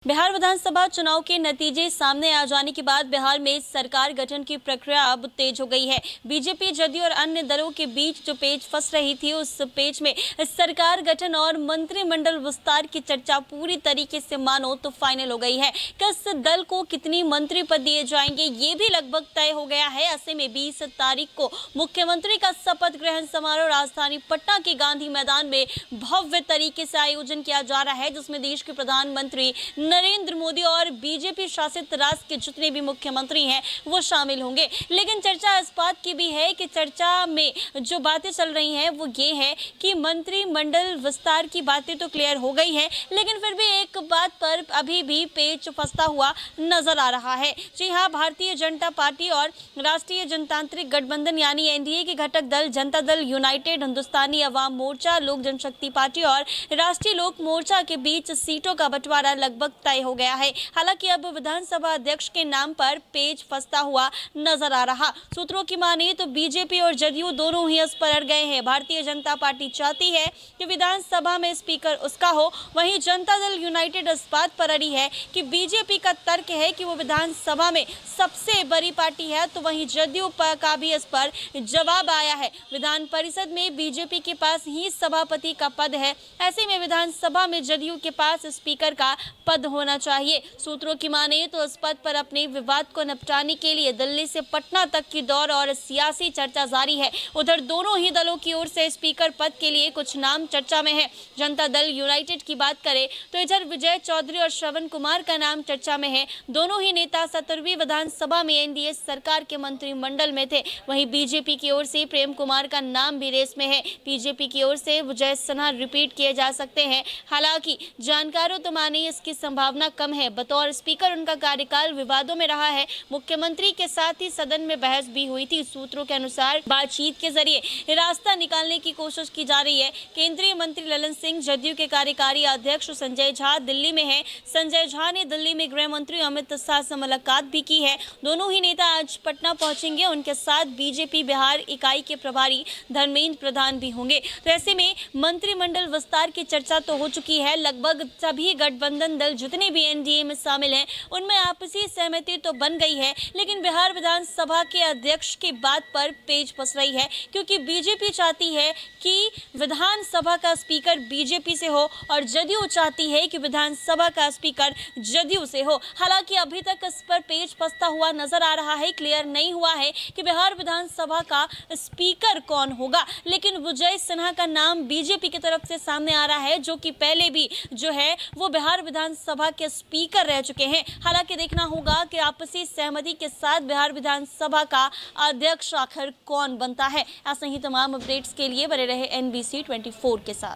बिहार विधानसभा चुनाव के नतीजे सामने आ जाने के बाद बिहार में सरकार गठन की प्रक्रिया अब तेज हो गई है। बीजेपी, जदयू और अन्य दलों के बीच जो पेच फंस रही थी, उस पेच में सरकार गठन और मंत्रिमंडल विस्तार की चर्चा पूरी तरीके से मानो तो फाइनल हो गई है। किस दल को कितनी मंत्री पद दिए जाएंगे, ये भी लगभग तय हो गया है। ऐसे में 20 तारीख को मुख्यमंत्री का शपथ ग्रहण समारोह राजधानी पटना के गांधी मैदान में भव्य तरीके से आयोजन किया जा रहा है, जिसमें देश के प्रधानमंत्री नरेंद्र मोदी और बीजेपी शासित राज्य के जितने भी मुख्यमंत्री हैं वो शामिल होंगे। लेकिन चर्चा इस बात की भी है कि चर्चा में जो बातें चल रही हैं वो ये है कि मंत्रिमंडल विस्तार की बातें तो क्लियर हो गई हैं, लेकिन फिर भी एक बात पर अभी भी पेच फंसता हुआ नजर आ रहा है। जी हाँ, भारतीय जनता पार्टी और राष्ट्रीय जनतांत्रिक गठबंधन यानी एनडीए के घटक दल जनता दल यूनाइटेड, हिंदुस्तानी अवाम मोर्चा, लोक जनशक्ति पार्टी और राष्ट्रीय लोक मोर्चा के बीच सीटों का बंटवारा लगभग तय हो गया है। हालांकि अब विधानसभा अध्यक्ष के नाम पर पेच फंसता हुआ नजर आ रहा। सूत्रों की माने तो बीजेपी और जदयू दोनों ही इस पर अड़ गए हैं। भारतीय जनता पार्टी चाहती है कि विधानसभा में स्पीकर उसका हो, वहीं जनता दल यूनाइटेड इस बात पर अड़ी है कि बीजेपी का तर्क है कि वो विधानसभा में सबसे बड़ी पार्टी है, तो वहीं जदयू का भी इस पर जवाब आया है। विधान परिषद में बीजेपी के पास ही सभापति का पद है, ऐसे में विधानसभा में जदयू के पास स्पीकर का पद होना चाहिए। सूत्रों की माने तो इस पद पर अपने विवाद को निपटाने के लिए दिल्ली से पटना तक की दौड़ और सियासी चर्चा जारी है। उधर दोनों ही दलों की ओर से स्पीकर पद के लिए कुछ नाम चर्चा में है। जनता दल यूनाइटेड की बात करें तो इधर विजय चौधरी और श्रवण कुमार का नाम चर्चा में है। दोनों ही नेता 17वीं विधानसभा में एनडीए सरकार के मंत्रिमंडल में थे। वहीं बीजेपी की ओर से प्रेम कुमार का नाम भी रेस में है। बीजेपी की ओर से विजय सिन्हा रिपीट किए जा सकते हैं। हालांकि जानकारों तो माने इसकी संभावना कम है। बतौर स्पीकर उनका कार्यकाल विवादों में रहा है। मुख्यमंत्री के साथ ही सदन में बहस भी हुई थी। सूत्रों के अनुसार बातचीत के जरिए रास्ता निकालने की कोशिश की जा रही है। केंद्रीय मंत्री ललन सिंह, जदयू के कार्यकारी अध्यक्ष संजय झा दिल्ली में है। संजय झा ने दिल्ली में गृह मंत्री अमित शाह से मुलाकात भी की है। दोनों ही नेता आज पटना पहुंचेंगे। उनके साथ बीजेपी बिहार इकाई के प्रभारी धर्मेंद्र प्रधान भी होंगे। तो ऐसे में मंत्रिमंडल विस्तार की चर्चा तो हो चुकी है। लगभग सभी गठबंधन दल जितने भी एनडीए में शामिल हैं, उनमें आपसी सहमति तो बन गई है, लेकिन बिहार विधानसभा के अध्यक्ष की बात पर पेच फंस रही है, क्योंकि बीजेपी चाहती है कि विधानसभा का स्पीकर बीजेपी से हो और जदयू चाहती है कि विधानसभा का स्पीकर जदयू से हो। हालांकि अभी तक इस पर पेच फंसता हुआ नजर आ रहा है। क्लियर नहीं हुआ है कि बिहार विधानसभा का स्पीकर कौन होगा, लेकिन विजय सिन्हा का नाम बीजेपी की तरफ से सामने आ रहा है, जो कि पहले भी जो है वो बिहार विधानसभा के स्पीकर रह चुके हैं। हालांकि देखना होगा कि आपसी सहमति के साथ बिहार विधानसभा का अध्यक्ष आखिर कौन बनता है। ऐसे ही तमाम अपडेट्स के लिए बने रहे NBC 24 के साथ।